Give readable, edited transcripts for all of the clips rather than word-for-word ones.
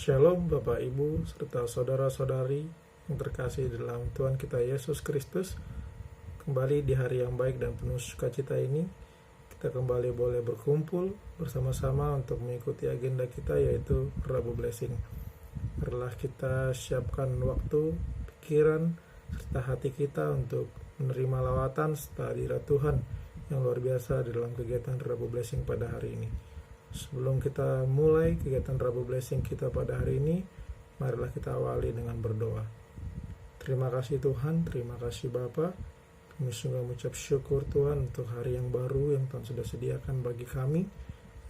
Shalom Bapak Ibu serta saudara-saudari yang terkasih dalam Tuhan kita Yesus Kristus. Kembali di hari yang baik dan penuh sukacita ini, kita kembali boleh berkumpul bersama-sama untuk mengikuti agenda kita, yaitu Rabu Blessing. Marilah kita siapkan waktu, pikiran, serta hati kita untuk menerima lawatan serta hadirat Tuhan yang luar biasa di dalam kegiatan Rabu Blessing pada hari ini. Sebelum kita mulai kegiatan Rabu Blessing kita pada hari ini, marilah kita awali dengan berdoa. Terima kasih Tuhan, terima kasih Bapa. Kami sungguh mengucap syukur Tuhan untuk hari yang baru yang Tuhan sudah sediakan bagi kami.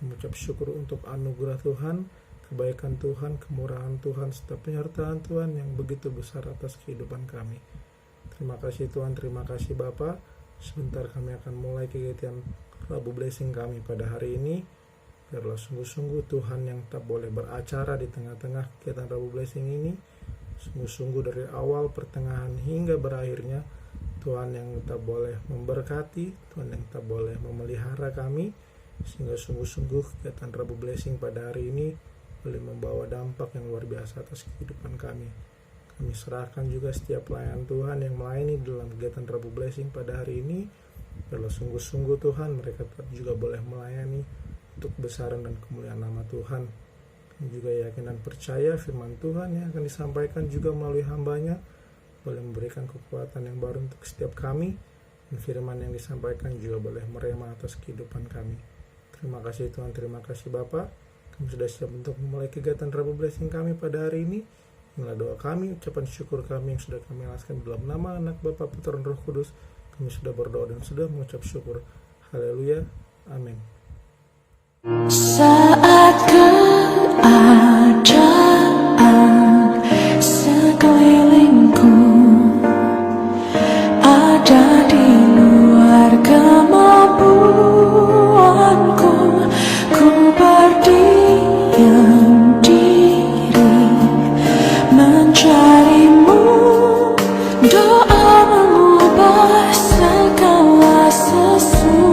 Mengucap syukur untuk anugerah Tuhan, kebaikan Tuhan, kemurahan Tuhan, serta penyertaan Tuhan yang begitu besar atas kehidupan kami. Terima kasih Tuhan, terima kasih Bapa. Sebentar kami akan mulai kegiatan Rabu Blessing kami pada hari ini. Biarlah sungguh-sungguh Tuhan yang tak boleh beracara di tengah-tengah kegiatan Rabu Blessing ini. Sungguh-sungguh dari awal, pertengahan hingga berakhirnya, Tuhan yang tak boleh memberkati, Tuhan yang tak boleh memelihara kami, sehingga sungguh-sungguh kegiatan Rabu Blessing pada hari ini boleh membawa dampak yang luar biasa atas kehidupan kami. Kami serahkan juga setiap pelayan Tuhan yang melayani dalam kegiatan Rabu Blessing pada hari ini. Biarlah sungguh-sungguh Tuhan mereka tetap juga boleh melayani untuk kebesaran dan kemuliaan nama Tuhan. Kami juga yakin dan percaya firman Tuhan yang akan disampaikan juga melalui hambanya boleh memberikan kekuatan yang baru untuk setiap kami, dan firman yang disampaikan juga boleh merema atas kehidupan kami. Terima kasih Tuhan, terima kasih Bapa. Kami sudah siap untuk memulai kegiatan Rabu Blessing kami pada hari ini. Inilah doa kami, ucapan syukur kami yang sudah kami alaskan dalam nama Anak, Bapa, Putra, dan Roh Kudus. Kami sudah berdoa dan sudah mengucap syukur. Haleluya, amin. Saat keadaan sekelilingku ada di luar kemampuanku, ku berdiam diri mencarimu. Doa mengubah segala sesuatu.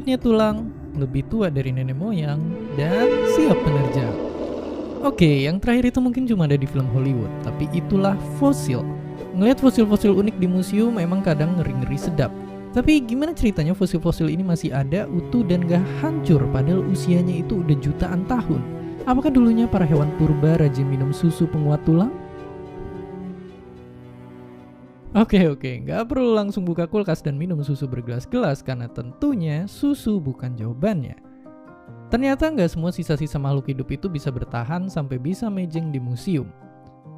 Selanjutnya tulang, lebih tua dari nenek moyang, dan siap menerjang. Oke, yang terakhir itu mungkin cuma ada di film Hollywood, tapi itulah fosil. Ngelihat fosil-fosil unik di museum memang kadang ngeri-ngeri sedap. Tapi gimana ceritanya fosil-fosil ini masih ada, utuh dan gak hancur padahal usianya itu udah jutaan tahun? Apakah dulunya para hewan purba rajin minum susu penguat tulang? Oke, gak perlu langsung buka kulkas dan minum susu bergelas-gelas karena tentunya susu bukan jawabannya. Ternyata gak semua sisa-sisa makhluk hidup itu bisa bertahan sampai bisa mejeng di museum.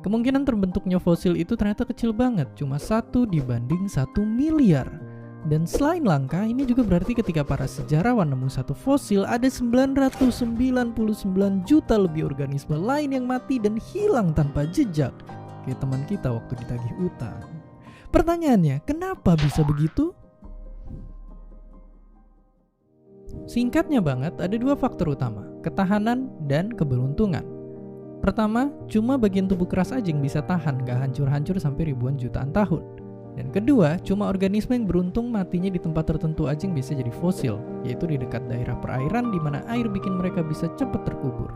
Kemungkinan terbentuknya fosil itu ternyata kecil banget, cuma 1 dibanding 1 miliar. Dan selain langka, ini juga berarti ketika para sejarawan nemu satu fosil, ada 999 juta lebih organisme lain yang mati dan hilang tanpa jejak. Kayak teman kita waktu ditagih utang. Pertanyaannya, kenapa bisa begitu? Singkatnya banget, ada 2 faktor utama, ketahanan dan keberuntungan. Pertama, cuma bagian tubuh keras aja yang bisa tahan, gak hancur-hancur sampai ribuan jutaan tahun. Dan kedua, cuma organisme yang beruntung matinya di tempat tertentu aja yang bisa jadi fosil, yaitu di dekat daerah perairan di mana air bikin mereka bisa cepat terkubur.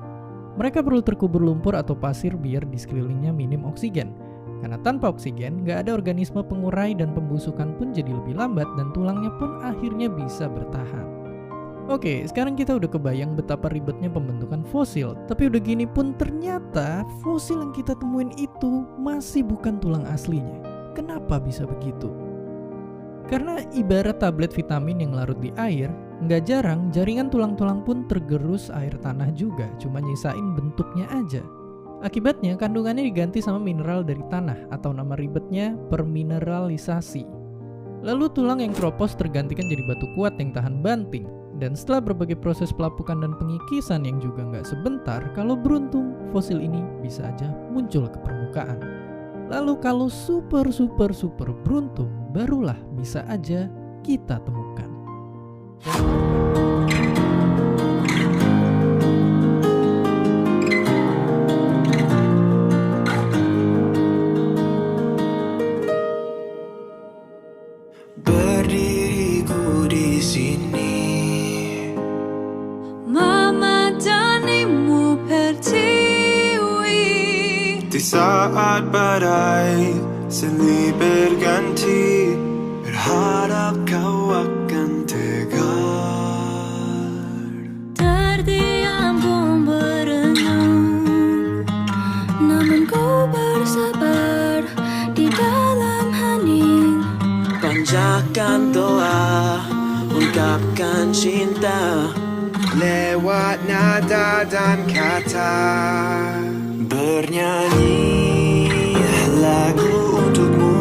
Mereka perlu terkubur lumpur atau pasir biar di sekelilingnya minim oksigen. Karena tanpa oksigen, gak ada organisme pengurai dan pembusukan pun jadi lebih lambat dan tulangnya pun akhirnya bisa bertahan. Oke, sekarang kita udah kebayang betapa ribetnya pembentukan fosil. Tapi udah gini pun ternyata fosil yang kita temuin itu masih bukan tulang aslinya. Kenapa bisa begitu? Karena ibarat tablet vitamin yang larut di air, nggak jarang jaringan tulang-tulang pun tergerus air tanah juga, cuma nyisain bentuknya aja. Akibatnya kandungannya diganti sama mineral dari tanah atau nama ribetnya permineralisasi. Lalu tulang yang keropos tergantikan jadi batu kuat yang tahan banting. Dan setelah berbagai proses pelapukan dan pengikisan yang juga nggak sebentar, kalau beruntung fosil ini bisa aja muncul ke permukaan. Lalu kalau super beruntung, barulah bisa aja kita temukan. Berdiriku di sini, Mama danimu pertiwi. di saat badai silih berganti, berharap kau akan tegar. Terdiam pun berenung, namun ku bersabar di dalam hening. Panjatkan doa, ungkapkan cinta lewat nada dan kata. Bernyanyi lagu untukmu,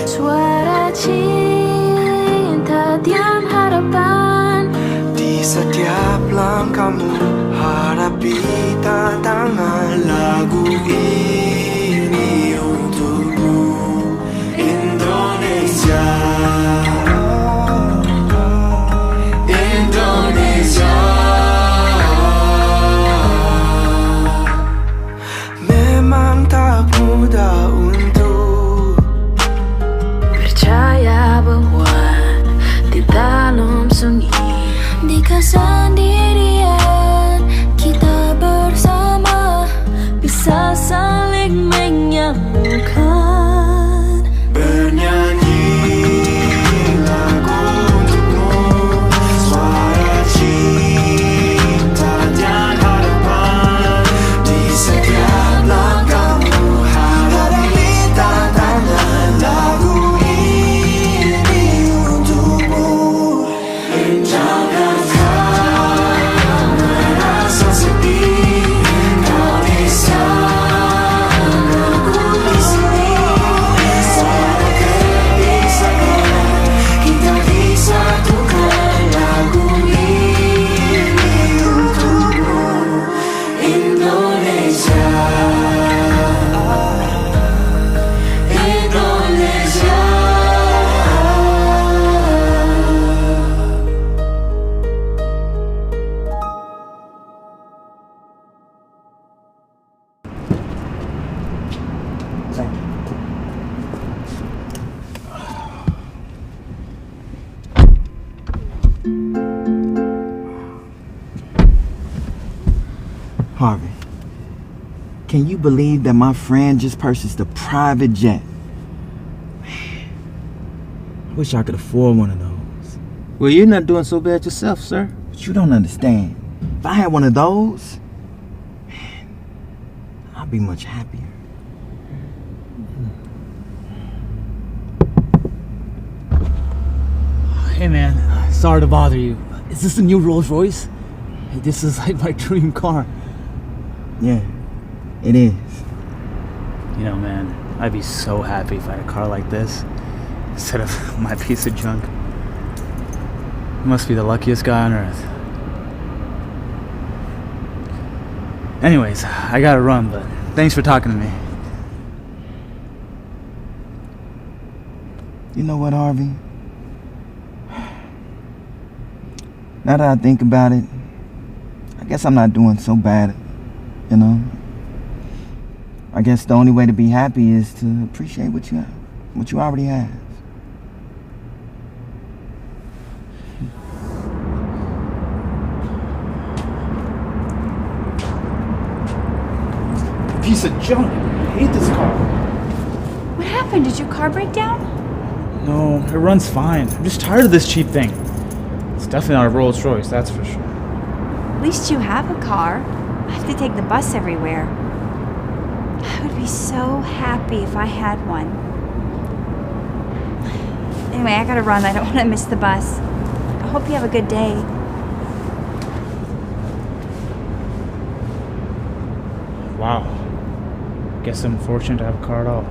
Suara cinta diam harapan. di setiap langkahmu hadapi tantangan. Lagu ini untukmu, Indonesia. Indonesia. Memang tak mudah untuk Percaya bahwa di dalam sunyi, di kesendirian kita Harvey, can you believe that my friend just purchased a private jet? Man, I wish I could afford one of those. Well, you're not doing so bad yourself, sir. But you don't understand. If I had one of those, man, I'd be much happier. Hey man, sorry to bother you. Is this a new Rolls Royce? Hey, this is like my dream car. Yeah, it is. You know, man, I'd be so happy if I had a car like this instead of my piece of junk. You must be the luckiest guy on earth. Anyways, I gotta run, but thanks for talking to me. You know what, Harvey? Now that I think about it, I guess I'm not doing so bad, you know? I guess the only way to be happy is to appreciate what you have, what you already have. Piece of junk. I hate this car. What happened? Did your car break down? No, it runs fine. I'm just tired of this cheap thing. It's definitely not a Rolls Royce, that's for sure. At least you have a car. I have to take the bus everywhere. I would be so happy if I had one. Anyway, I gotta run. I don't want to miss the bus. I hope you have a good day. Wow. Guess I'm fortunate to have a car at all.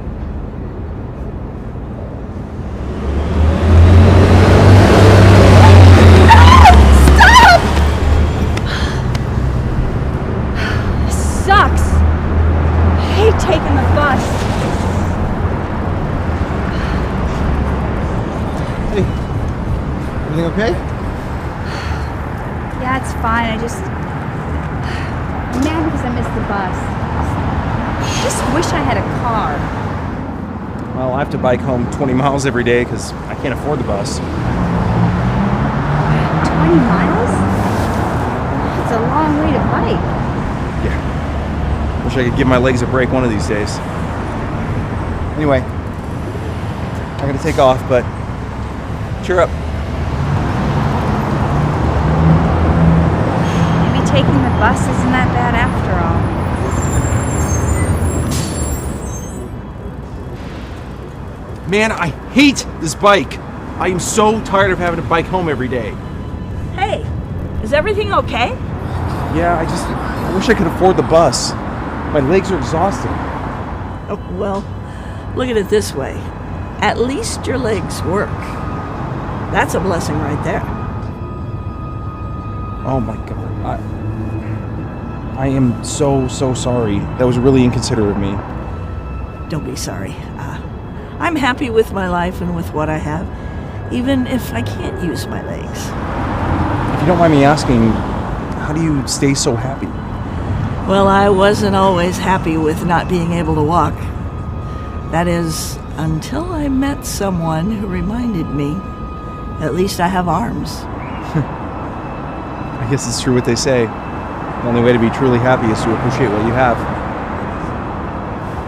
Sucks. I hate taking the bus. Hey, everything okay? Yeah, it's fine. I'm mad because I missed the bus. I just wish I had a car. Well, I have to bike home 20 miles every day because I can't afford the bus. 20 miles? It's a long way to bike. Yeah. Wish I could give my legs a break one of these days. Anyway, I gotta take off, but cheer up. Maybe taking the bus isn't that bad after all. Man, I hate this bike. I am so tired of having to bike home every day. Hey, is everything okay? Yeah, I wish I could afford the bus. My legs are exhausted. Oh, well, look at it this way. At least your legs work. That's a blessing right there. Oh my God. I am so sorry. That was really inconsiderate of me. Don't be sorry. I'm happy with my life and with what I have, even if I can't use my legs. If you don't mind me asking, how do you stay so happy? Well, I wasn't always happy with not being able to walk. That is, until I met someone who reminded me, at least I have arms. I guess it's true what they say. The only way to be truly happy is to appreciate what you have.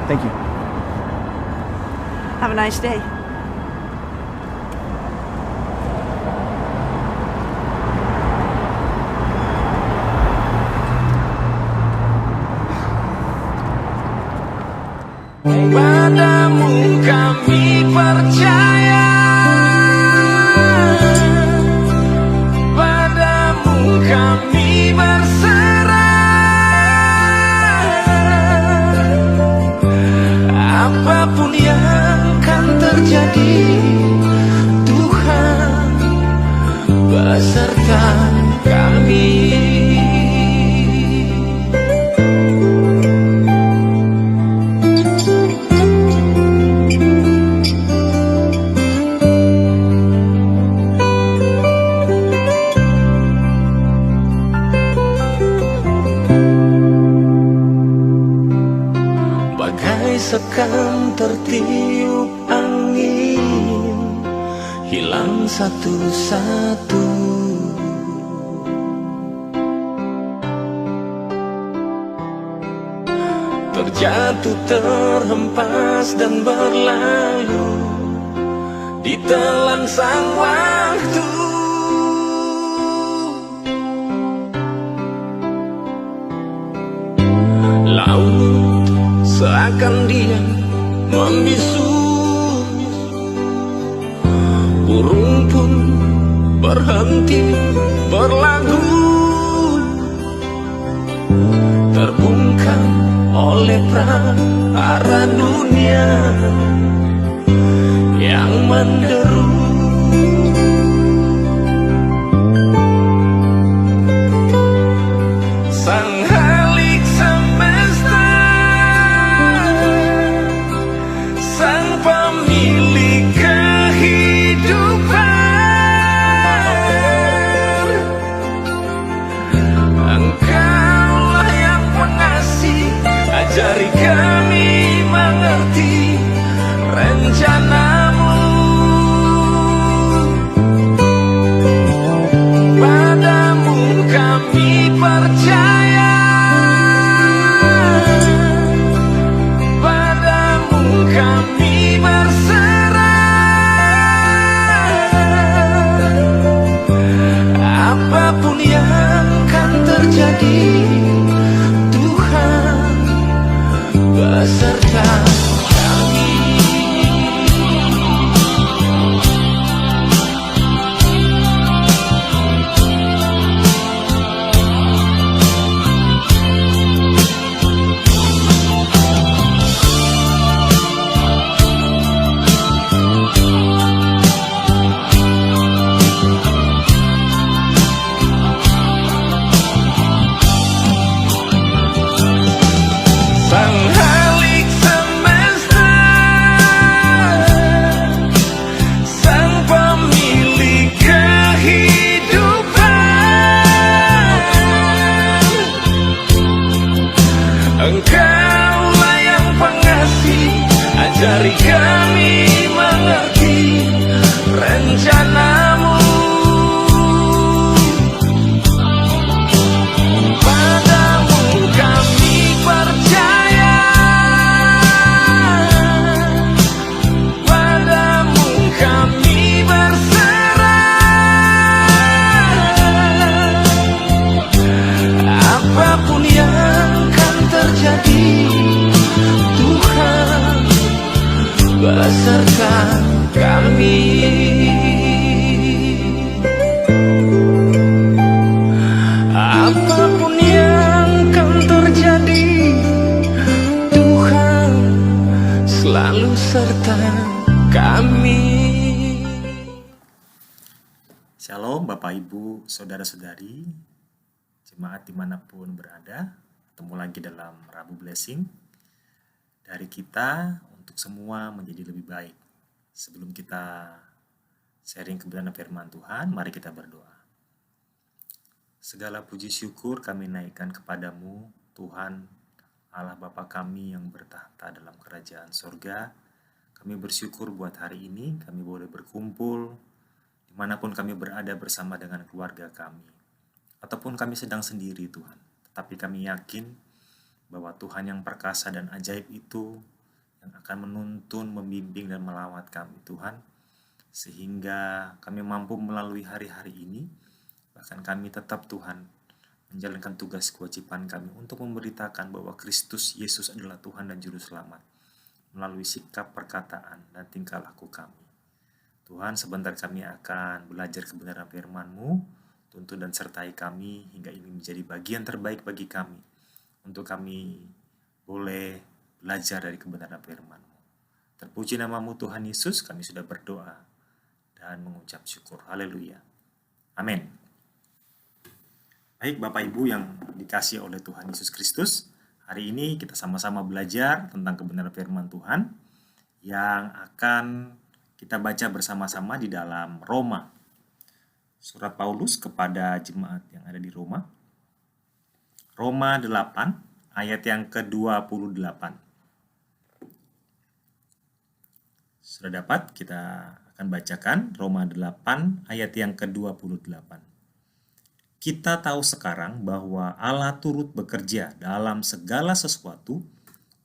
Thank you. Have a nice day. Padamu kami percaya, padamu kami berserah. Apapun yang kan terjadi, Tuhan beserta kami. Sekam tertiup angin, hilang satu-satu. terjatuh, terhempas dan berlalu ditelan sang waktu. Laut seakan diam membisu, burung pun berhenti berlagu, terbungkam oleh prahara dunia yang menderu. Sang Halik semesta, sang pemilik kehidupan, Engkaulah yang pengasih, ajari kami mengerti rencanamu. Padamu kami percaya, padamu kami berserah. Apapun yang akan terjadi, Tuhan beserta kami. Sang Halik semesta, sang pemilik kehidupan, Engkaulah yang pengasih, ajari kami mengerti rencanamu. Padamu kami percaya, padamu kami berserah. Apapun yang akan terjadi, Tuhan beserta kami. Apapun yang akan terjadi, Tuhan selalu serta kami. Shalom Bapak Ibu, Saudara-saudari, jemaat dimanapun berada. Ketemu lagi dalam Rabu Blessing. Dari kita untuk semua menjadi lebih baik. Sebelum kita sharing kebenaran firman Tuhan, mari kita berdoa. Segala puji syukur kami naikkan kepadamu, Tuhan Allah Bapa kami yang bertahta dalam kerajaan sorga. Kami bersyukur buat hari ini, kami boleh berkumpul dimanapun kami berada bersama dengan keluarga kami. Ataupun kami sedang sendiri Tuhan. Tetapi kami yakin bahwa Tuhan yang perkasa dan ajaib itu yang akan menuntun, membimbing dan melawat kami Tuhan. Sehingga kami mampu melalui hari-hari ini. Bahkan kami tetap Tuhan menjalankan tugas kewajiban kami untuk memberitakan bahwa Kristus Yesus adalah Tuhan dan Juru Selamat melalui sikap, perkataan, dan tingkah laku kami. Tuhan, sebentar kami akan belajar kebenaran firman-Mu, tuntun dan sertai kami hingga ini menjadi bagian terbaik bagi kami untuk kami boleh belajar dari kebenaran firman-Mu. Terpuji nama-Mu Tuhan Yesus, kami sudah berdoa dan mengucap syukur. Haleluya. Amin. Baik Bapak Ibu yang dikasihi oleh Tuhan Yesus Kristus, hari ini kita sama-sama belajar tentang kebenaran firman Tuhan yang akan kita baca bersama-sama di dalam Roma. Surat Paulus kepada jemaat yang ada di Roma. Roma 8 ayat yang ke-28. Sudah dapat, kita akan bacakan Roma 8 ayat yang ke-28. Kita tahu sekarang bahwa Allah turut bekerja dalam segala sesuatu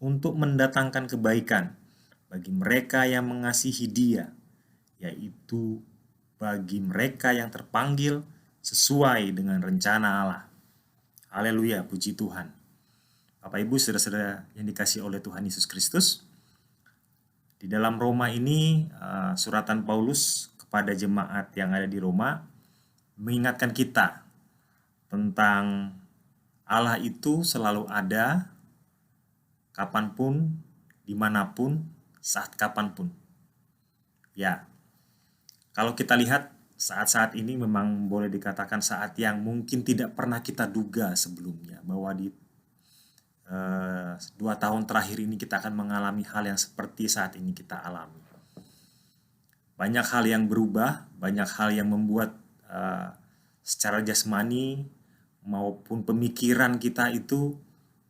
untuk mendatangkan kebaikan bagi mereka yang mengasihi Dia, yaitu bagi mereka yang terpanggil sesuai dengan rencana Allah. Haleluya, puji Tuhan. Bapak Ibu, saudara-saudara yang dikasihi oleh Tuhan Yesus Kristus, di dalam Roma ini, suratan Paulus kepada jemaat yang ada di Roma mengingatkan kita tentang Allah itu selalu ada, kapanpun, dimanapun, saat kapanpun. Ya, kalau kita lihat saat-saat ini memang boleh dikatakan saat yang mungkin tidak pernah kita duga sebelumnya, bahwa di 2 tahun terakhir ini kita akan mengalami hal yang seperti saat ini kita alami. Banyak hal yang berubah, banyak hal yang membuat secara jasmani maupun pemikiran kita itu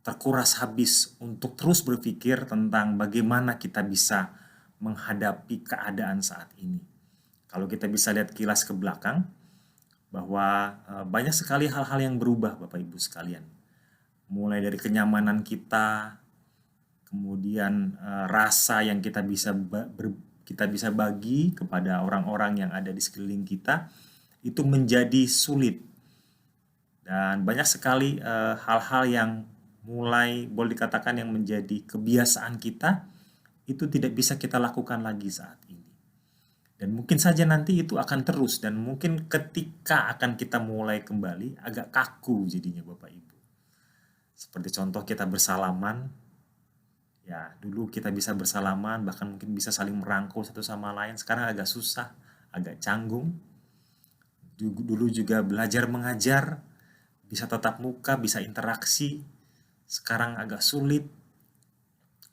terkuras habis untuk terus berpikir tentang bagaimana kita bisa menghadapi keadaan saat ini. Kalau kita bisa lihat kilas ke belakang, bahwa banyak sekali hal-hal yang berubah Bapak Ibu sekalian. Mulai dari kenyamanan kita, kemudian rasa yang kita bisa bagi kepada orang-orang yang ada di sekeliling kita, itu menjadi sulit. Dan banyak sekali hal-hal yang mulai boleh dikatakan yang menjadi kebiasaan kita, itu tidak bisa kita lakukan lagi saat ini. Dan mungkin saja nanti itu akan terus, dan mungkin ketika akan kita mulai kembali agak kaku jadinya Bapak Ibu. Seperti contoh kita bersalaman, ya dulu kita bisa bersalaman, bahkan mungkin bisa saling merangkul satu sama lain, sekarang agak susah, agak canggung. Dulu juga belajar mengajar, bisa tatap muka, bisa interaksi, sekarang agak sulit.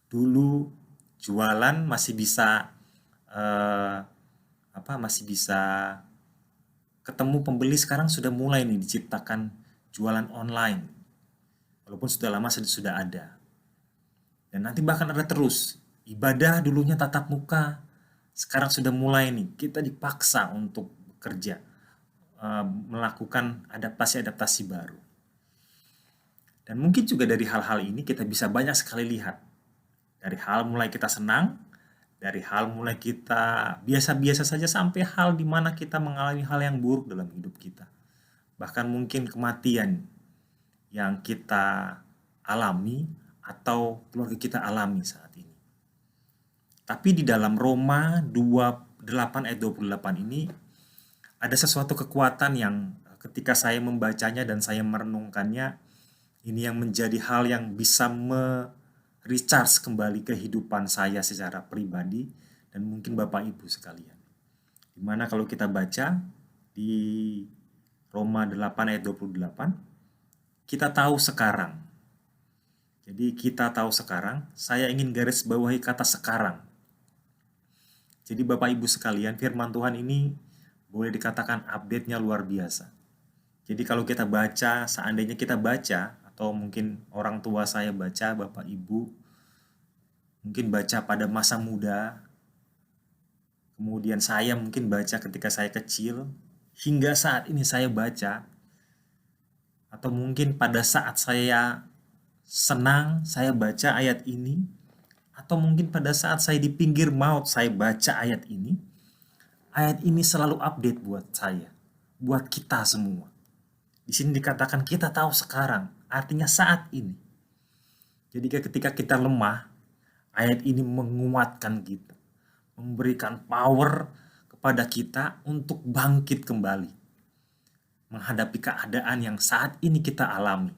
Dulu jualan masih bisa ketemu pembeli, sekarang sudah mulai nih diciptakan jualan online. Walaupun sudah lama sudah ada. Dan nanti bahkan ada terus. Ibadah dulunya tatap muka, sekarang sudah mulai nih kita dipaksa untuk bekerja, melakukan adaptasi-adaptasi baru. Dan mungkin juga dari hal-hal ini kita bisa banyak sekali lihat. Dari hal mulai kita senang, dari hal mulai kita biasa-biasa saja, sampai hal di mana kita mengalami hal yang buruk dalam hidup kita. Bahkan mungkin kematian yang kita alami atau keluarga kita alami saat ini. Tapi di dalam Roma 8 ayat 28 ini ada sesuatu kekuatan yang ketika saya membacanya dan saya merenungkannya, ini yang menjadi hal yang bisa recharge kembali kehidupan saya secara pribadi dan mungkin Bapak Ibu sekalian. Dimana kalau kita baca di Roma 8 ayat 28, kita tahu sekarang. Jadi kita tahu sekarang, saya ingin garis bawahi kata sekarang. Jadi Bapak Ibu sekalian, firman Tuhan ini boleh dikatakan update-nya luar biasa. Jadi kalau kita baca, seandainya kita baca, atau mungkin orang tua saya baca, Bapak Ibu mungkin baca pada masa muda, kemudian saya mungkin baca ketika saya kecil, hingga saat ini saya baca, atau mungkin pada saat saya senang saya baca ayat ini, atau mungkin pada saat saya di pinggir maut saya baca ayat ini selalu update buat saya, buat kita semua. Di sini dikatakan kita tahu sekarang, artinya saat ini. Jadi ketika kita lemah, ayat ini menguatkan kita, memberikan power kepada kita untuk bangkit kembali menghadapi keadaan yang saat ini kita alami.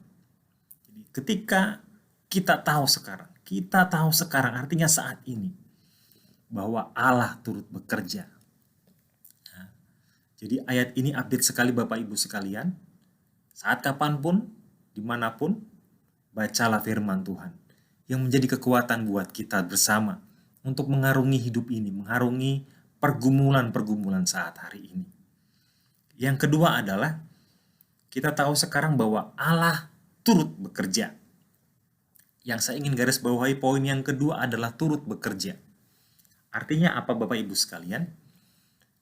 Jadi ketika kita tahu sekarang artinya saat ini, bahwa Allah turut bekerja. Nah, jadi ayat ini update sekali Bapak Ibu sekalian. Saat kapanpun, dimanapun, bacalah firman Tuhan yang menjadi kekuatan buat kita bersama untuk mengarungi hidup ini, mengarungi pergumulan-pergumulan saat hari ini. Yang kedua adalah kita tahu sekarang bahwa Allah turut bekerja. Yang saya ingin garis bawahi poin yang kedua adalah turut bekerja. Artinya apa Bapak Ibu sekalian?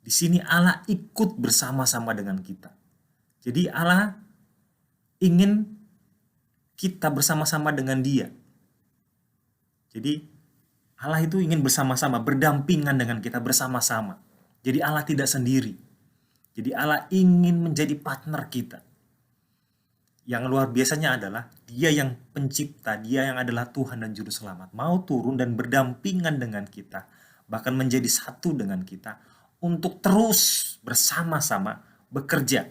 Di sini Allah ikut bersama-sama dengan kita. Jadi Allah ingin kita bersama-sama dengan Dia. Jadi Allah itu ingin bersama-sama, berdampingan dengan kita bersama-sama. Jadi Allah tidak sendiri. Jadi Allah ingin menjadi partner kita. Yang luar biasanya adalah Dia yang pencipta, Dia yang adalah Tuhan dan Juru Selamat, mau turun dan berdampingan dengan kita, bahkan menjadi satu dengan kita, untuk terus bersama-sama bekerja,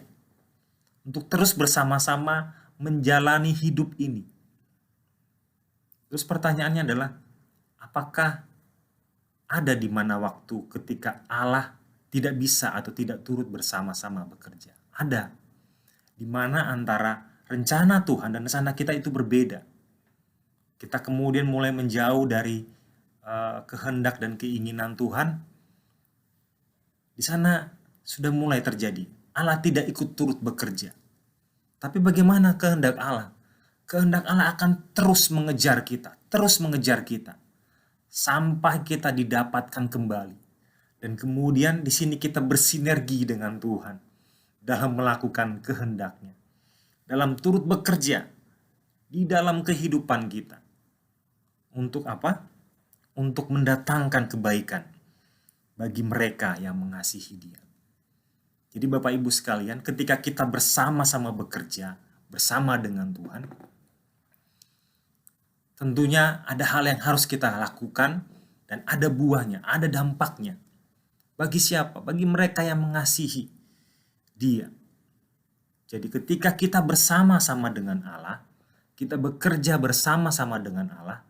untuk terus bersama-sama menjalani hidup ini. Terus pertanyaannya adalah, apakah ada di mana waktu ketika Allah tidak bisa atau tidak turut bersama-sama bekerja? Ada. Di mana antara rencana Tuhan dan rencana kita itu berbeda. Kita kemudian mulai menjauh dari kehendak dan keinginan Tuhan. Di sana sudah mulai terjadi. Allah tidak ikut turut bekerja. Tapi bagaimana kehendak Allah? Kehendak Allah akan terus mengejar kita, sampai kita didapatkan kembali. Dan kemudian di sini kita bersinergi dengan Tuhan dalam melakukan kehendaknya, dalam turut bekerja di dalam kehidupan kita. Untuk apa? Untuk mendatangkan kebaikan bagi mereka yang mengasihi Dia. Jadi Bapak Ibu sekalian, ketika kita bersama-sama bekerja bersama dengan Tuhan, tentunya ada hal yang harus kita lakukan dan ada buahnya, ada dampaknya. Bagi siapa? Bagi mereka yang mengasihi Dia. Jadi ketika kita bersama-sama dengan Allah, kita bekerja bersama-sama dengan Allah,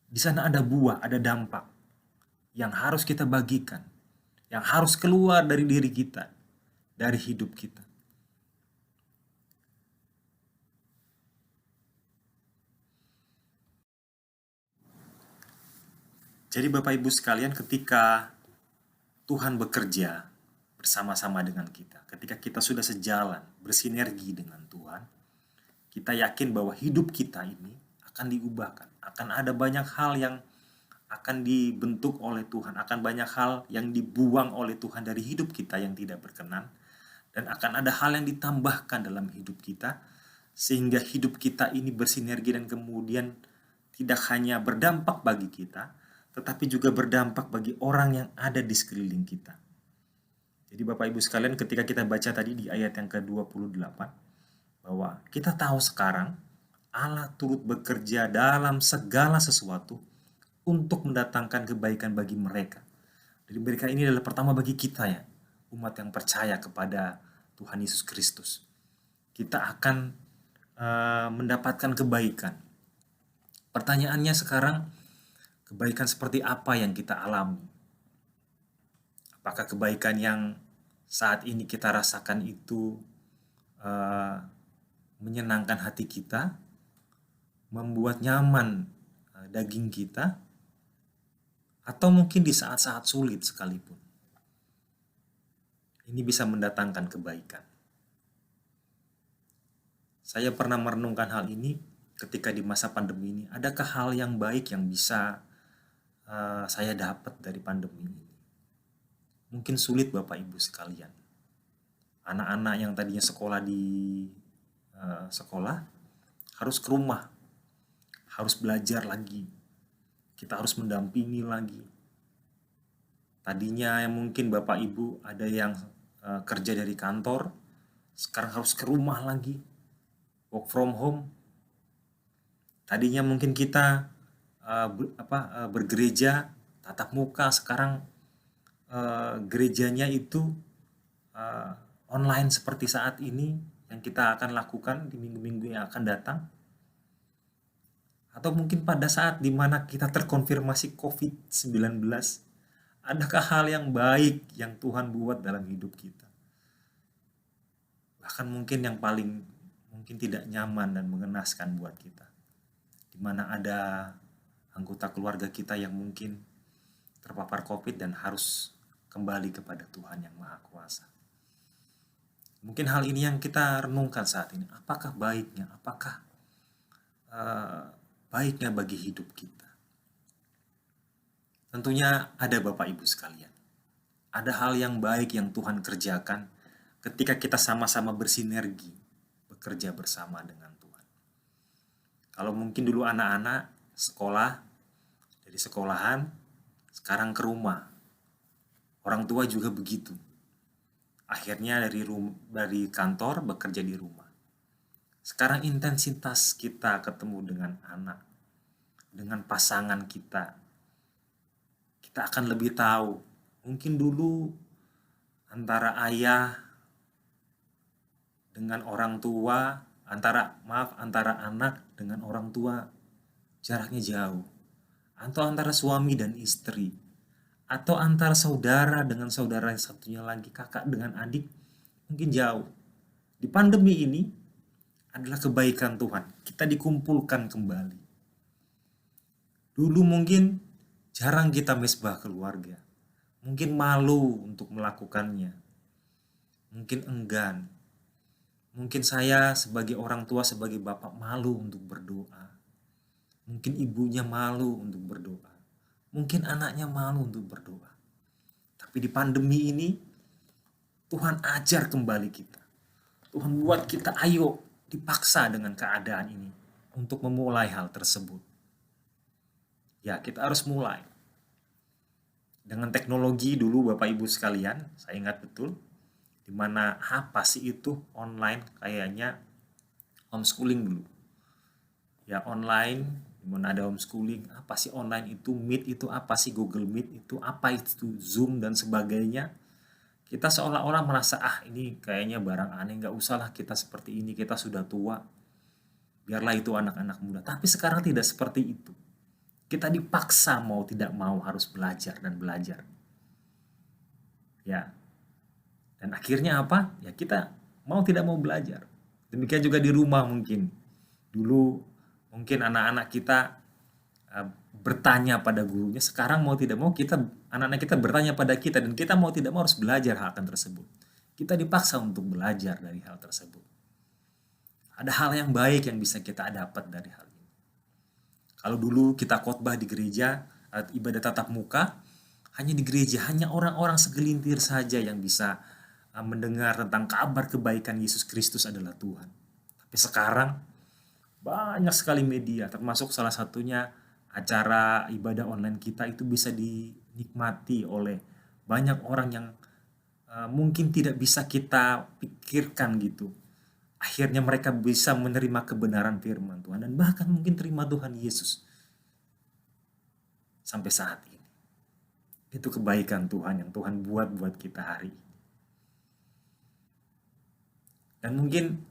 di sana ada buah, ada dampak yang harus kita bagikan, yang harus keluar dari diri kita, dari hidup kita. Jadi Bapak Ibu sekalian, ketika Tuhan bekerja bersama-sama dengan kita, ketika kita sudah sejalan, bersinergi dengan Tuhan, kita yakin bahwa hidup kita ini akan diubahkan. Akan ada banyak hal yang akan dibentuk oleh Tuhan, akan banyak hal yang dibuang oleh Tuhan dari hidup kita yang tidak berkenan, dan akan ada hal yang ditambahkan dalam hidup kita, sehingga hidup kita ini bersinergi dan kemudian tidak hanya berdampak bagi kita, tetapi juga berdampak bagi orang yang ada di sekeliling kita. Jadi Bapak Ibu sekalian, ketika kita baca tadi di ayat yang ke-28, bahwa kita tahu sekarang Allah turut bekerja dalam segala sesuatu untuk mendatangkan kebaikan bagi mereka. Jadi mereka ini adalah pertama bagi kita ya, umat yang percaya kepada Tuhan Yesus Kristus. Kita akan mendapatkan kebaikan. Pertanyaannya sekarang, kebaikan seperti apa yang kita alami? Apakah kebaikan yang saat ini kita rasakan itu menyenangkan hati kita, membuat nyaman daging kita, atau mungkin di saat-saat sulit sekalipun ini bisa mendatangkan kebaikan? Saya pernah merenungkan hal ini ketika di masa pandemi ini. Adakah hal yang baik yang bisa saya dapat dari pandemi ini? Mungkin sulit Bapak Ibu sekalian. Anak-anak yang tadinya sekolah di sekolah harus ke rumah, harus belajar lagi. Kita harus mendampingi lagi. Tadinya mungkin Bapak Ibu ada yang kerja dari kantor, sekarang harus ke rumah lagi, work from home. Tadinya mungkin kita bergereja tatap muka, sekarang gerejanya itu online seperti saat ini yang kita akan lakukan di minggu-minggu yang akan datang. Atau mungkin pada saat dimana kita terkonfirmasi COVID-19, adakah hal yang baik yang Tuhan buat dalam hidup kita? Bahkan mungkin yang paling mungkin tidak nyaman dan mengenaskan buat kita, di mana ada anggota keluarga kita yang mungkin terpapar COVID dan harus kembali kepada Tuhan yang Maha Kuasa. Mungkin hal ini yang kita renungkan saat ini. Apakah baiknya? Apakah baiknya bagi hidup kita? Tentunya ada Bapak Ibu sekalian. Ada hal yang baik yang Tuhan kerjakan ketika kita sama-sama bersinergi, bekerja bersama dengan Tuhan. Kalau mungkin dulu anak-anak sekolah, dari sekolahan, sekarang ke rumah. Orang tua juga begitu. Akhirnya dari kantor bekerja di rumah. Sekarang intensitas kita ketemu dengan anak, dengan pasangan kita akan lebih tahu. Mungkin dulu antara ayah dengan orang tua, antara anak dengan orang tua jaraknya jauh. Atau antara suami dan istri. Atau antara saudara dengan saudara yang satunya lagi, kakak dengan adik, mungkin jauh. Di pandemi ini adalah kebaikan Tuhan. Kita dikumpulkan kembali. Dulu mungkin jarang kita mesbah keluarga. Mungkin malu untuk melakukannya. Mungkin enggan. Mungkin saya sebagai orang tua, sebagai bapak malu untuk berdoa. Mungkin ibunya malu untuk berdoa. Mungkin anaknya malu untuk berdoa. Tapi di pandemi ini, Tuhan ajar kembali kita. Tuhan buat kita ayo dipaksa dengan keadaan ini untuk memulai hal tersebut. Ya, kita harus mulai. Dengan teknologi dulu Bapak Ibu sekalian, saya ingat betul, di mana apa sih itu online, kayaknya homeschooling dulu. Ya online, di mana ada homeschooling, apa sih online itu, Meet itu apa sih, Google Meet itu apa itu, Zoom dan sebagainya. Kita seolah-olah merasa ini kayaknya barang aneh, nggak usahlah kita seperti ini, kita sudah tua. Biarlah itu anak-anak muda. Tapi sekarang tidak seperti itu. Kita dipaksa mau tidak mau harus belajar dan belajar. Ya. Dan akhirnya apa? Ya kita mau tidak mau belajar. Demikian juga di rumah mungkin. Dulu mungkin anak-anak kita bertanya pada gurunya, sekarang mau tidak mau anak-anak kita bertanya pada kita, dan kita mau tidak mau harus belajar hal tersebut. Kita dipaksa untuk belajar dari hal tersebut. Ada hal yang baik yang bisa kita dapat dari hal ini. Kalau dulu kita khotbah di gereja, ibadah tatap muka, hanya di gereja, hanya orang-orang segelintir saja yang bisa mendengar tentang kabar kebaikan Yesus Kristus adalah Tuhan. Tapi sekarang banyak sekali media, termasuk salah satunya acara ibadah online kita itu bisa dinikmati oleh banyak orang yang mungkin tidak bisa kita pikirkan gitu. Akhirnya mereka bisa menerima kebenaran firman Tuhan dan bahkan mungkin terima Tuhan Yesus sampai saat ini. Itu kebaikan Tuhan yang Tuhan buat kita hari ini. Dan mungkin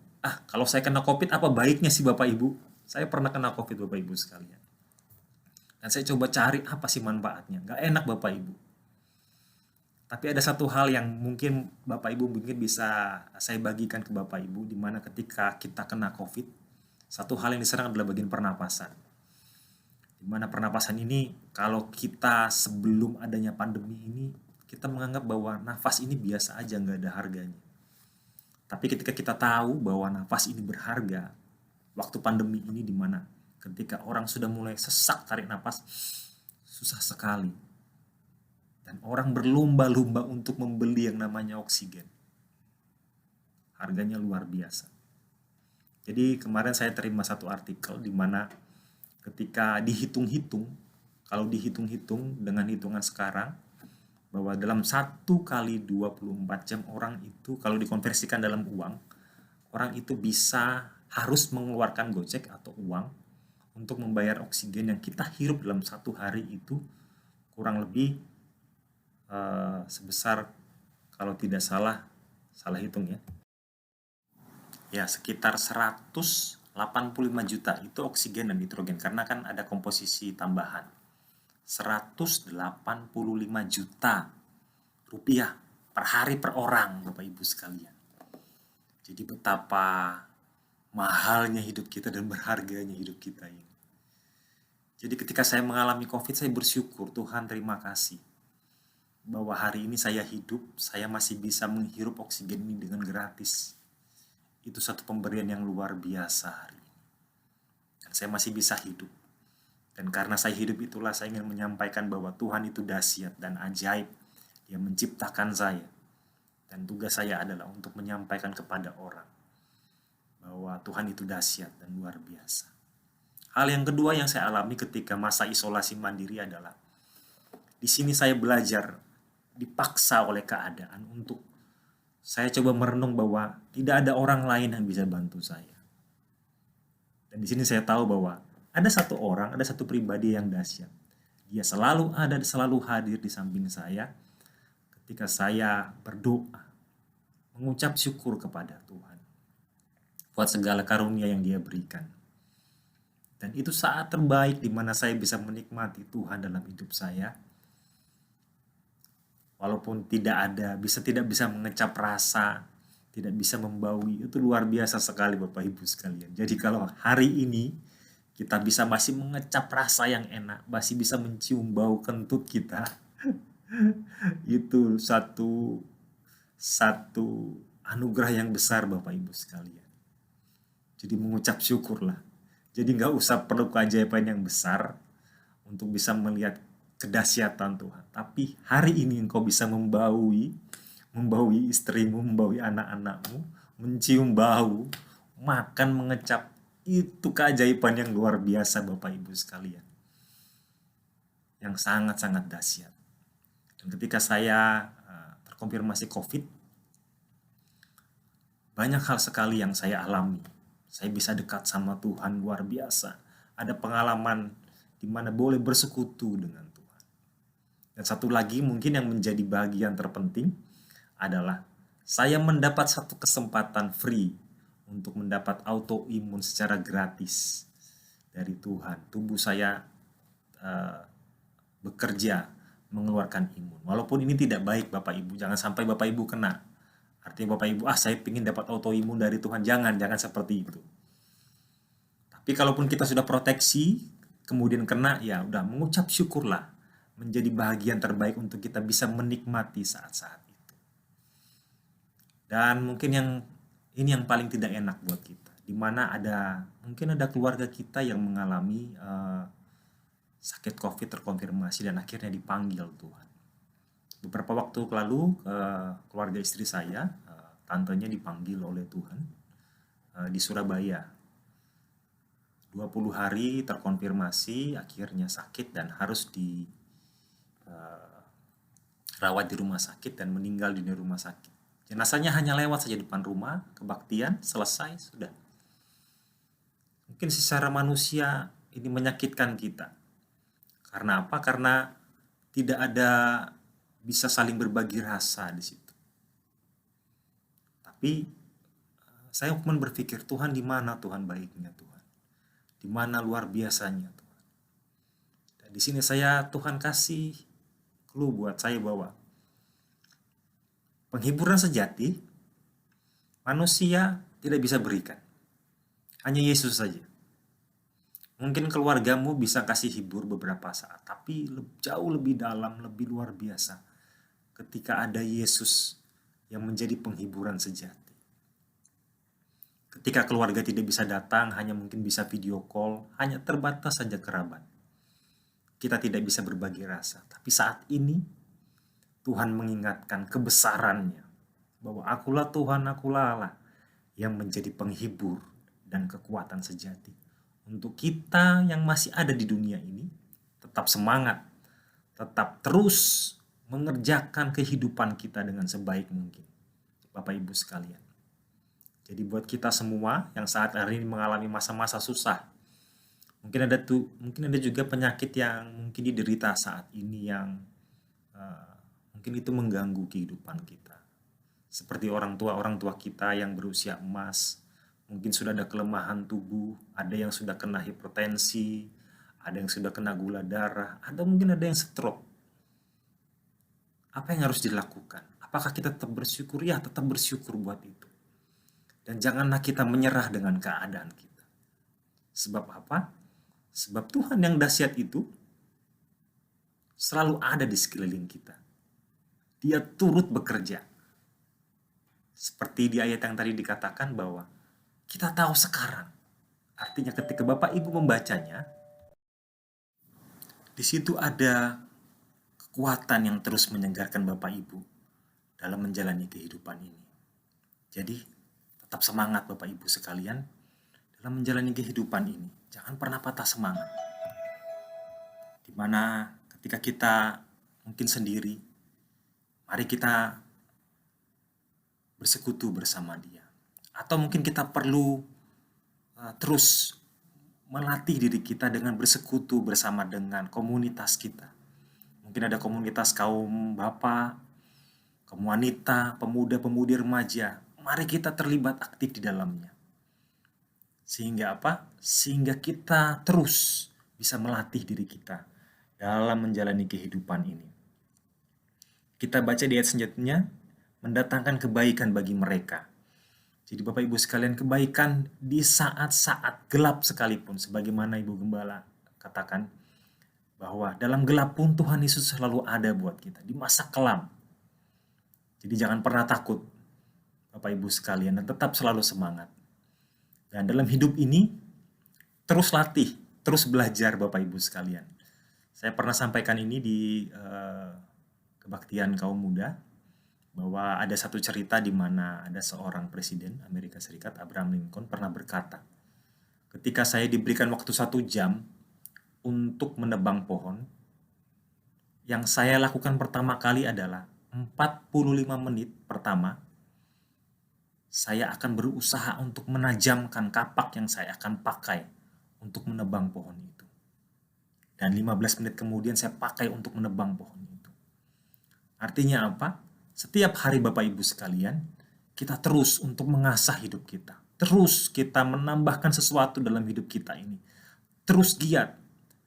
kalau saya kena COVID apa baiknya sih Bapak Ibu? Saya pernah kena COVID Bapak Ibu sekalian. Dan saya coba cari apa sih manfaatnya. Gak enak Bapak Ibu. Tapi ada satu hal yang mungkin Bapak Ibu mungkin bisa saya bagikan ke Bapak Ibu, di mana ketika kita kena COVID, satu hal yang diserang adalah bagian pernapasan. Di mana pernapasan ini kalau kita sebelum adanya pandemi ini, kita menganggap bahwa nafas ini biasa aja, nggak ada harganya. Tapi ketika kita tahu bahwa nafas ini berharga, waktu pandemi ini di mana ketika orang sudah mulai sesak tarik nafas, susah sekali. Dan orang berlomba-lomba untuk membeli yang namanya oksigen. Harganya luar biasa. Jadi kemarin saya terima satu artikel di mana ketika dihitung-hitung, kalau dihitung-hitung dengan hitungan sekarang, bahwa dalam 1 kali 24 jam orang itu kalau dikonversikan dalam uang, orang itu harus mengeluarkan gocek atau uang untuk membayar oksigen yang kita hirup dalam 1 hari itu kurang lebih sebesar, kalau tidak salah hitung ya sekitar 185 juta itu oksigen dan nitrogen, karena kan ada komposisi tambahan. 185 juta rupiah per hari per orang Bapak Ibu sekalian. Jadi betapa mahalnya hidup kita dan berharganya hidup kita ini. Jadi ketika saya mengalami COVID, saya bersyukur, Tuhan terima kasih bahwa hari ini saya hidup, saya masih bisa menghirup oksigen ini dengan gratis. Itu satu pemberian yang luar biasa hari ini. Dan saya masih bisa hidup. Dan karena saya hidup itulah saya ingin menyampaikan bahwa Tuhan itu dahsyat dan ajaib. Dia menciptakan saya. Dan tugas saya adalah untuk menyampaikan kepada orang bahwa Tuhan itu dahsyat dan luar biasa. Hal yang kedua yang saya alami ketika masa isolasi mandiri adalah di sini saya belajar dipaksa oleh keadaan untuk saya coba merenung bahwa tidak ada orang lain yang bisa bantu saya. Dan di sini saya tahu bahwa ada satu orang, ada satu pribadi yang dahsyat. Dia selalu ada, selalu hadir di samping saya ketika saya berdoa, mengucap syukur kepada Tuhan buat segala karunia yang Dia berikan. Dan itu saat terbaik di mana saya bisa menikmati Tuhan dalam hidup saya. Walaupun tidak bisa mengecap rasa, tidak bisa membaui, itu luar biasa sekali Bapak Ibu sekalian. Jadi kalau hari ini kita bisa masih mengecap rasa yang enak, masih bisa mencium bau kentut kita, itu satu anugerah yang besar Bapak Ibu sekalian. Jadi mengucap syukurlah. Jadi nggak usah perlu keajaiban yang besar untuk bisa melihat kedahsyatan Tuhan. Tapi hari ini engkau bisa membaui istrimu, membaui anak-anakmu, mencium bau, makan, mengecap. Itu keajaiban yang luar biasa Bapak Ibu sekalian. Yang sangat-sangat dahsyat. Dan ketika saya terkonfirmasi COVID, banyak hal sekali yang saya alami. Saya bisa dekat sama Tuhan luar biasa. Ada pengalaman di mana boleh bersekutu dengan Tuhan. Dan satu lagi mungkin yang menjadi bagian terpenting adalah saya mendapat satu kesempatan free untuk mendapat autoimun secara gratis dari Tuhan. Tubuh saya bekerja mengeluarkan imun. Walaupun ini tidak baik Bapak Ibu, jangan sampai Bapak Ibu kena. Artinya Bapak Ibu, saya ingin dapat autoimun dari Tuhan. Jangan seperti itu. Tapi kalaupun kita sudah proteksi, kemudian kena, ya udah mengucap syukurlah. Menjadi bahagian terbaik untuk kita bisa menikmati saat-saat itu. Dan mungkin ini yang paling tidak enak buat kita. Di mana mungkin ada keluarga kita yang mengalami sakit COVID terkonfirmasi dan akhirnya dipanggil Tuhan. Beberapa waktu lalu keluarga istri saya, tantenya dipanggil oleh Tuhan di Surabaya. 20 hari terkonfirmasi, akhirnya sakit dan harus dirawat di rumah sakit dan meninggal di rumah sakit. Jenazahnya hanya lewat saja depan rumah, kebaktian, selesai, sudah. Mungkin secara manusia ini menyakitkan kita. Karena apa? Karena tidak ada bisa saling berbagi rasa di situ. Tapi saya cuma berpikir, Tuhan di mana Tuhan baiknya Tuhan? Di mana luar biasanya Tuhan? Dan di sini Tuhan kasih clue buat saya bahwa penghiburan sejati manusia tidak bisa berikan. Hanya Yesus saja. Mungkin keluargamu bisa kasih hibur beberapa saat, tapi jauh lebih dalam, lebih luar biasa ketika ada Yesus yang menjadi penghiburan sejati. Ketika keluarga tidak bisa datang, hanya mungkin bisa video call, hanya terbatas saja kerabat. Kita tidak bisa berbagi rasa, tapi saat ini Tuhan mengingatkan kebesarannya, bahwa akulah Tuhan, akulah Allah yang menjadi penghibur dan kekuatan sejati. Untuk kita yang masih ada di dunia ini, tetap semangat, tetap terus mengerjakan kehidupan kita dengan sebaik mungkin. Bapak Ibu sekalian. Jadi buat kita semua yang saat hari ini mengalami masa-masa susah, mungkin ada juga penyakit yang mungkin diderita saat ini yang mungkin itu mengganggu kehidupan kita. Seperti orang tua kita yang berusia emas, mungkin sudah ada kelemahan tubuh, ada yang sudah kena hipertensi, ada yang sudah kena gula darah, mungkin ada yang stroke. Apa yang harus dilakukan? Apakah kita tetap bersyukur? Ya, tetap bersyukur buat itu. Dan janganlah kita menyerah dengan keadaan kita. Sebab apa? Sebab Tuhan yang dahsyat itu selalu ada di sekeliling kita. Dia turut bekerja. Seperti di ayat yang tadi dikatakan bahwa kita tahu sekarang. Artinya ketika Bapak Ibu membacanya, di situ ada kekuatan yang terus menyegarkan Bapak Ibu dalam menjalani kehidupan ini. Jadi tetap semangat Bapak Ibu sekalian dalam menjalani kehidupan ini. Jangan pernah patah semangat. Dimana ketika kita mungkin sendiri, mari kita bersekutu bersama Dia. Atau mungkin kita perlu terus melatih diri kita dengan bersekutu bersama dengan komunitas kita. Mungkin ada komunitas kaum bapak, kaum wanita, pemuda-pemudi remaja. Mari kita terlibat aktif di dalamnya. Sehingga apa? Sehingga kita terus bisa melatih diri kita dalam menjalani kehidupan ini. Kita baca di ayat selanjutnya, mendatangkan kebaikan bagi mereka. Jadi Bapak Ibu sekalian, kebaikan di saat-saat gelap sekalipun, sebagaimana Ibu Gembala katakan, bahwa dalam gelap pun Tuhan Yesus selalu ada buat kita, di masa kelam. Jadi jangan pernah takut, Bapak Ibu sekalian, dan tetap selalu semangat. Dan dalam hidup ini, terus latih, terus belajar Bapak Ibu sekalian. Saya pernah sampaikan ini di kebaktian kaum muda, bahwa ada satu cerita di mana ada seorang presiden Amerika Serikat, Abraham Lincoln, pernah berkata, ketika saya diberikan waktu 1 jam untuk menebang pohon, yang saya lakukan pertama kali adalah 45 menit pertama, saya akan berusaha untuk menajamkan kapak yang saya akan pakai untuk menebang pohon itu. Dan 15 menit kemudian saya pakai untuk menebang pohon itu. Artinya apa? Setiap hari Bapak Ibu sekalian, kita terus untuk mengasah hidup kita. Terus kita menambahkan sesuatu dalam hidup kita ini. Terus giat.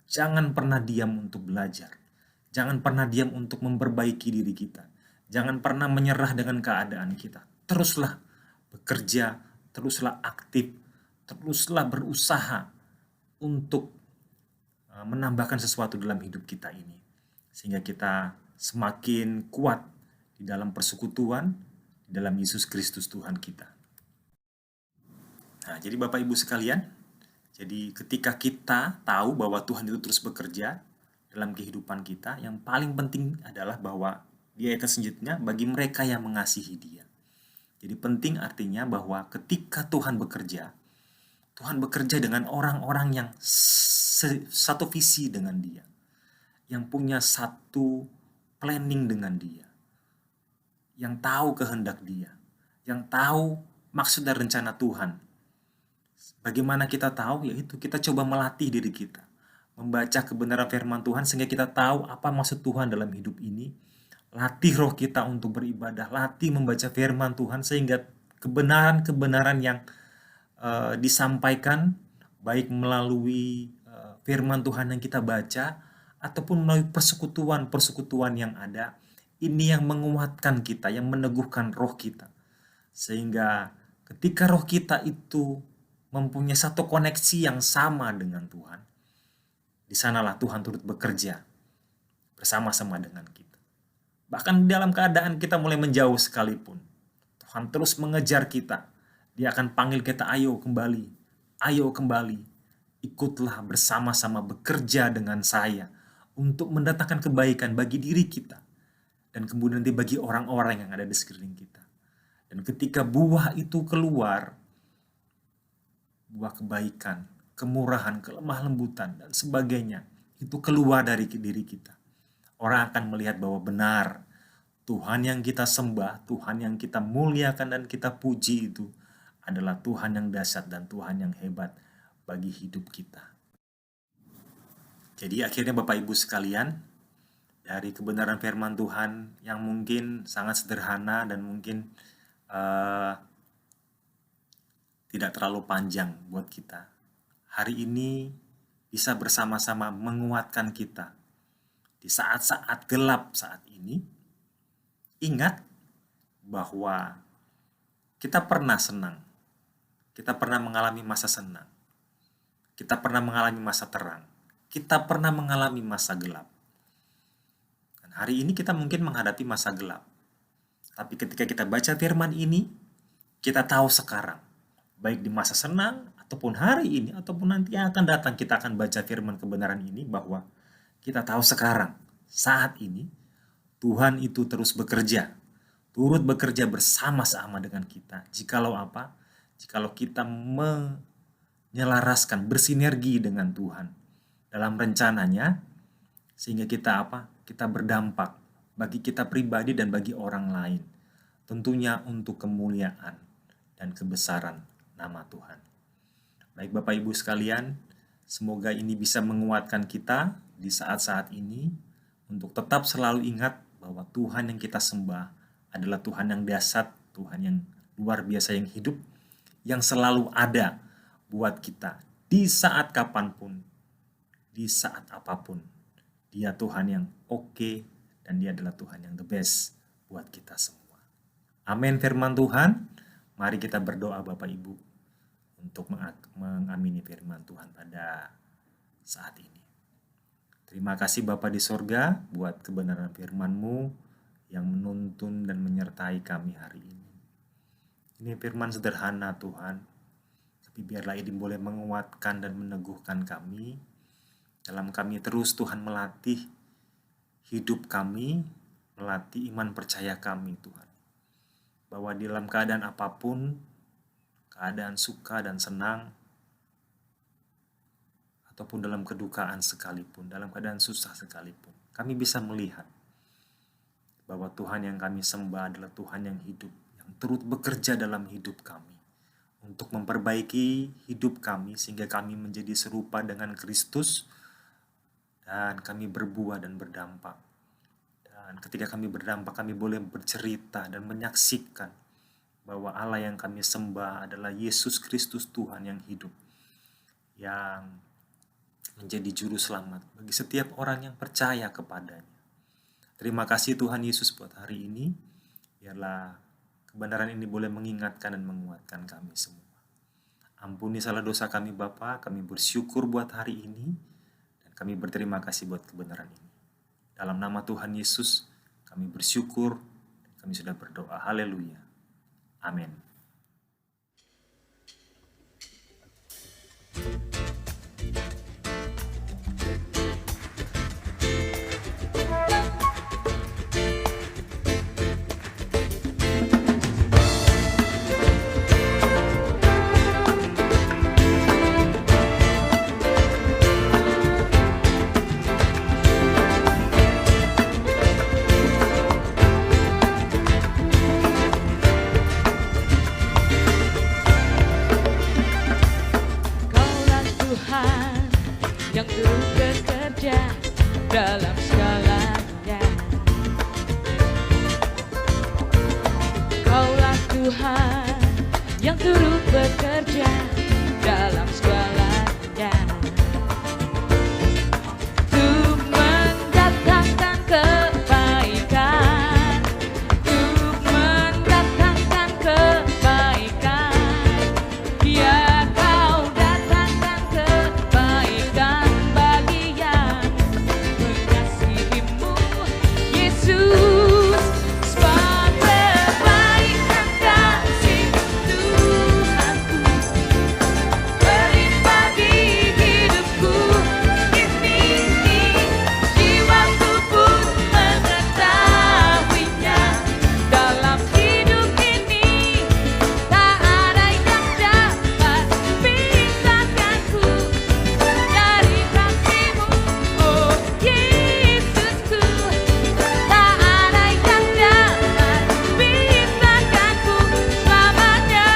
Jangan pernah diam untuk belajar. Jangan pernah diam untuk memperbaiki diri kita. Jangan pernah menyerah dengan keadaan kita. Teruslah bekerja, teruslah aktif, teruslah berusaha untuk menambahkan sesuatu dalam hidup kita ini. Sehingga kita semakin kuat di dalam persekutuan, di dalam Yesus Kristus Tuhan kita. Nah, jadi Bapak Ibu sekalian, jadi ketika kita tahu bahwa Tuhan itu terus bekerja dalam kehidupan kita, yang paling penting adalah bahwa di ayat selanjutnya, bagi mereka yang mengasihi Dia. Jadi penting artinya bahwa ketika Tuhan bekerja dengan orang-orang yang satu visi dengan Dia, yang punya satu planning dengan Dia, yang tahu kehendak Dia, yang tahu maksud dan rencana Tuhan. Bagaimana kita tahu? Yaitu kita coba melatih diri kita, membaca kebenaran firman Tuhan sehingga kita tahu apa maksud Tuhan dalam hidup ini. Latih roh kita untuk beribadah, latih membaca firman Tuhan sehingga kebenaran-kebenaran yang disampaikan baik melalui firman Tuhan yang kita baca ataupun melalui persekutuan-persekutuan yang ada, ini yang menguatkan kita, yang meneguhkan roh kita. Sehingga ketika roh kita itu mempunyai satu koneksi yang sama dengan Tuhan, di sanalah Tuhan turut bekerja bersama-sama dengan kita. Bahkan dalam keadaan kita mulai menjauh sekalipun, Tuhan terus mengejar kita. Dia akan panggil kita, ayo kembali, ikutlah bersama-sama bekerja dengan saya untuk mendatangkan kebaikan bagi diri kita. Dan kemudian nanti bagi orang-orang yang ada di sekeliling kita. Dan ketika buah itu keluar, buah kebaikan, kemurahan, kelemah lembutan, dan sebagainya, itu keluar dari diri kita. Orang akan melihat bahwa benar, Tuhan yang kita sembah, Tuhan yang kita muliakan dan kita puji itu adalah Tuhan yang dahsyat dan Tuhan yang hebat bagi hidup kita. Jadi akhirnya Bapak Ibu sekalian, dari kebenaran firman Tuhan yang mungkin sangat sederhana dan mungkin tidak terlalu panjang buat kita, hari ini bisa bersama-sama menguatkan kita di saat-saat gelap saat ini. Ingat bahwa kita pernah senang, kita pernah mengalami masa senang, kita pernah mengalami masa terang, kita pernah mengalami masa gelap. Dan hari ini kita mungkin menghadapi masa gelap. Tapi ketika kita baca firman ini, kita tahu sekarang, baik di masa senang, ataupun hari ini, ataupun nanti yang akan datang, kita akan baca firman kebenaran ini, bahwa kita tahu sekarang, saat ini, Tuhan itu terus bekerja, turut bekerja bersama-sama dengan kita. Jikalau apa? Jikalau kita menyelaraskan, bersinergi dengan Tuhan dalam rencananya, sehingga kita kita berdampak bagi kita pribadi dan bagi orang lain, tentunya untuk kemuliaan dan kebesaran nama Tuhan. Baik Bapak Ibu sekalian, semoga ini bisa menguatkan kita di saat-saat ini untuk tetap selalu ingat bahwa Tuhan yang kita sembah adalah Tuhan yang dahsyat, Tuhan yang luar biasa, yang hidup, yang selalu ada buat kita di saat kapanpun, di saat apapun. Dia Tuhan yang oke, dan dia adalah Tuhan yang the best buat kita semua. Amin firman Tuhan. Mari kita berdoa Bapak Ibu untuk mengamini firman Tuhan pada saat ini. Terima kasih Bapa di sorga buat kebenaran firman-Mu yang menuntun dan menyertai kami hari ini. Ini firman sederhana Tuhan, tapi biarlah ini boleh menguatkan dan meneguhkan kami, dalam kami terus Tuhan melatih hidup kami, melatih iman percaya kami Tuhan. Bahwa di dalam keadaan apapun, keadaan suka dan senang, ataupun dalam kedukaan sekalipun, dalam keadaan susah sekalipun, kami bisa melihat bahwa Tuhan yang kami sembah adalah Tuhan yang hidup, yang turut bekerja dalam hidup kami untuk memperbaiki hidup kami sehingga kami menjadi serupa dengan Kristus dan kami berbuah dan berdampak. Dan ketika kami berdampak, kami boleh bercerita dan menyaksikan bahwa Allah yang kami sembah adalah Yesus Kristus Tuhan yang hidup, yang menjadi juru selamat bagi setiap orang yang percaya kepadanya. Terima kasih Tuhan Yesus buat hari ini. Biarlah kebenaran ini boleh mengingatkan dan menguatkan kami semua. Ampuni salah dosa kami Bapa, kami bersyukur buat hari ini, dan kami berterima kasih buat kebenaran ini. Dalam nama Tuhan Yesus, kami bersyukur, dan kami sudah berdoa. Haleluya. Amin. Kaulah Tuhan yang turut bekerja dalam segalanya. Kaulah Tuhan yang turut bekerja dalam segalanya. Untuk mendatangkan kebaikan, untuk mendatangkan kebaikan. Ya kau datangkan kebaikan bagi yang mengasihimu, Yesus. Sebab kebaikan kasih Tuhanku berlimpah di hidupku ini. Jiwaku pun mengetahuinya. Dalam hidup ini tak ada yang dapat pisahkanku dari kasih-Mu, oh Yesusku. Tak ada yang dapat pisahkanku selamanya.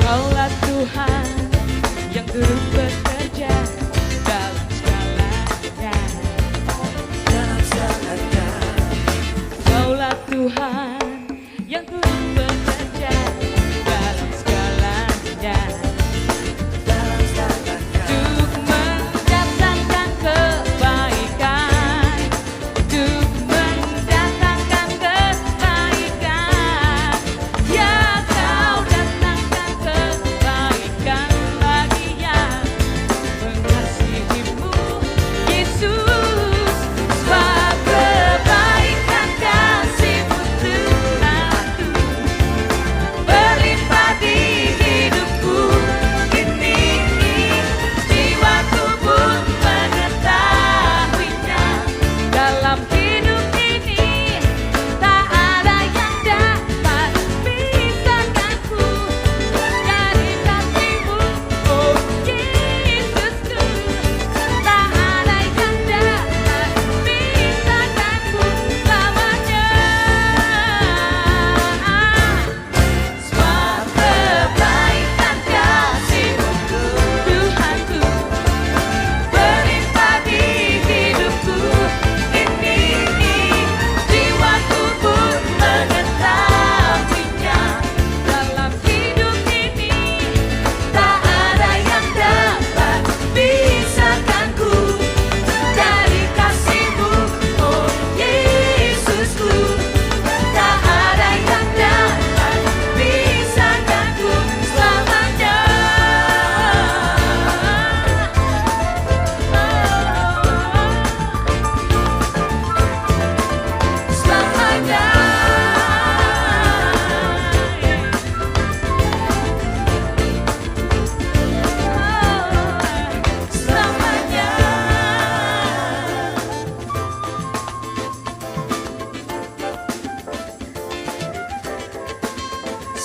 Kaulah Tuhan yang turut bekerja dalam segalanya. Kaulah Tuhan yang turut bekerja dalam segalanya. Untuk mendatangkan kebaikan, untuk mendatangkan kebaikan. Ya kau datangkan kebaikan bagi yang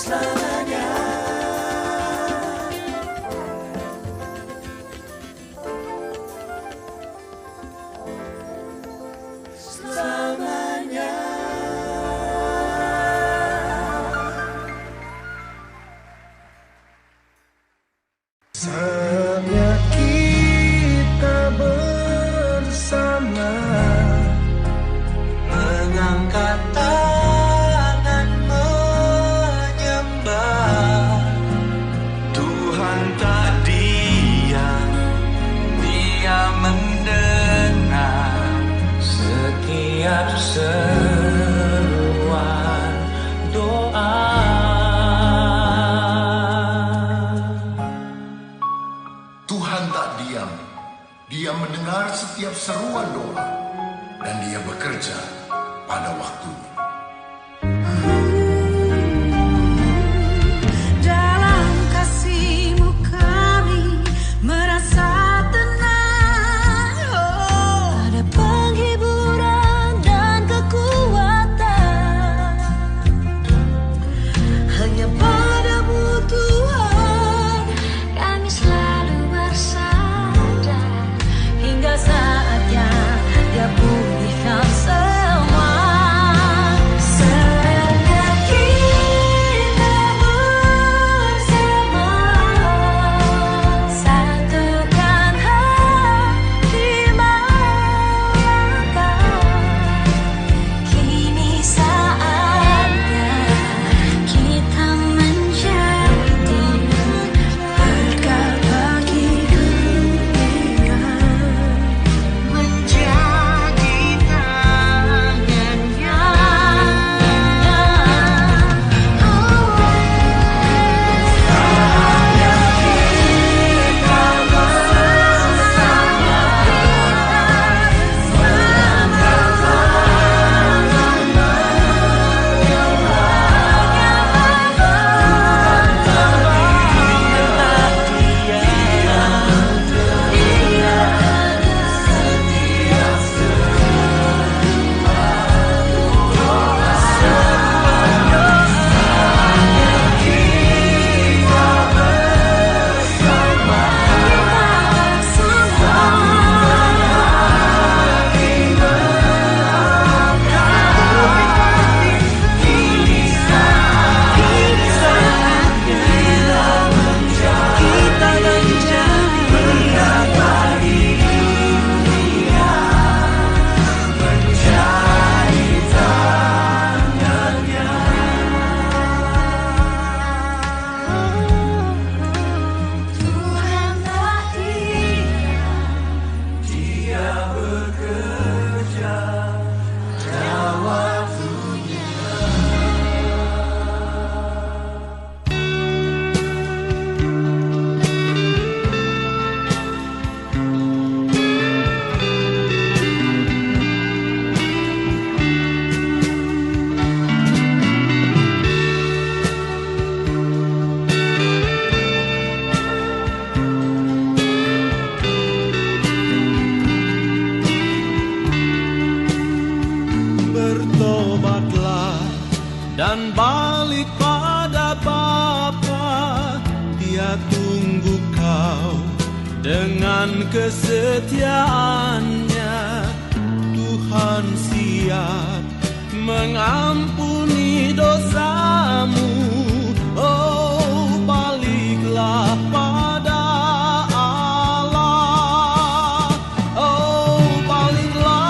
bersamanya. Selamanya. Saatnya kita bersama mengangkat tangan menyembah. Tuhan tak diam, Dia mendengar setiap seruan doa. Tuhan tak diam, Dia mendengar setiap seruan doa, dan Dia bekerja pada waktunya. Dalam kasih-Mu kami merasa tenang. Ada penghiburan dan kekuatan. Hanya pada-Mu Tuhan kami selalu bersandar hingga saatnya Dia pulihkan semua. Saatnya kita bersama, satukan hati melangkah. Kini saatnya kita menjadi berkat bagi dunia, menjadi tangannya. Tuhan tak diam, Dia bekerja pada waktunya. Bertobatlah dan balik pada Bapa. Dia tunggu kau dengan kesetiaannya. Tuhan siap mengampuni dosamu. Oh, baliklah pada Allah. Oh, baliklah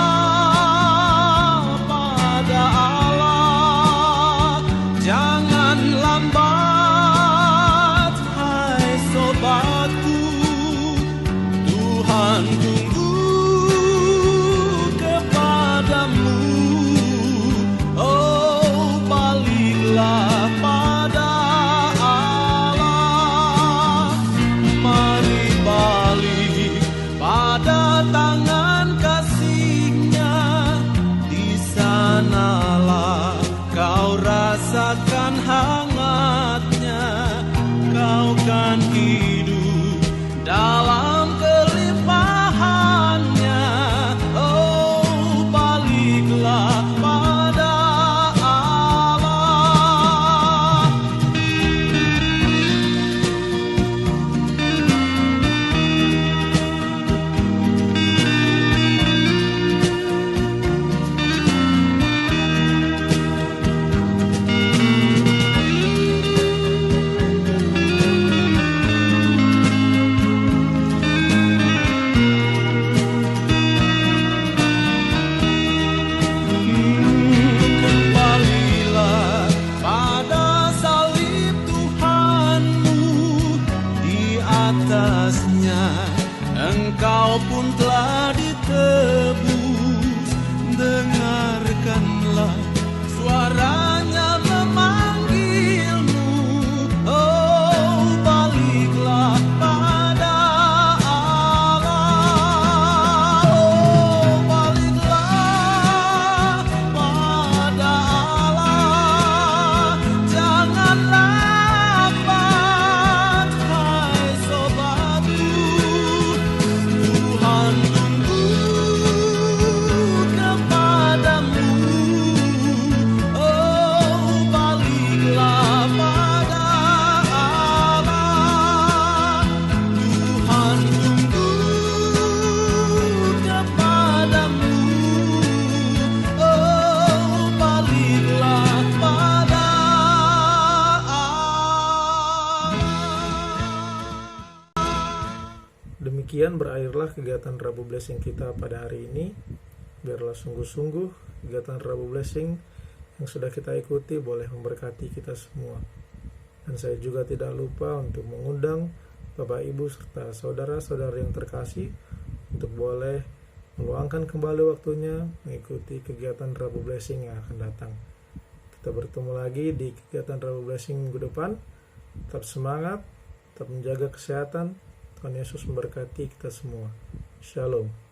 pada Allah. Jangan lambat, hai sobatku. Tuhan tunggu kepadamu. Oh, baliklah pada Demikian berakhirlah kegiatan Rabu Blessing kita pada hari ini. Biarlah sungguh-sungguh kegiatan Rabu Blessing yang sudah kita ikuti boleh memberkati kita semua. Dan saya juga tidak lupa untuk mengundang Bapak Ibu serta saudara-saudara yang terkasih untuk boleh meluangkan kembali waktunya mengikuti kegiatan Rabu Blessing yang akan datang. Kita bertemu lagi di kegiatan Rabu Blessing minggu depan. Tetap semangat, tetap menjaga kesehatan. Tuhan Yesus memberkati kita semua. Shalom.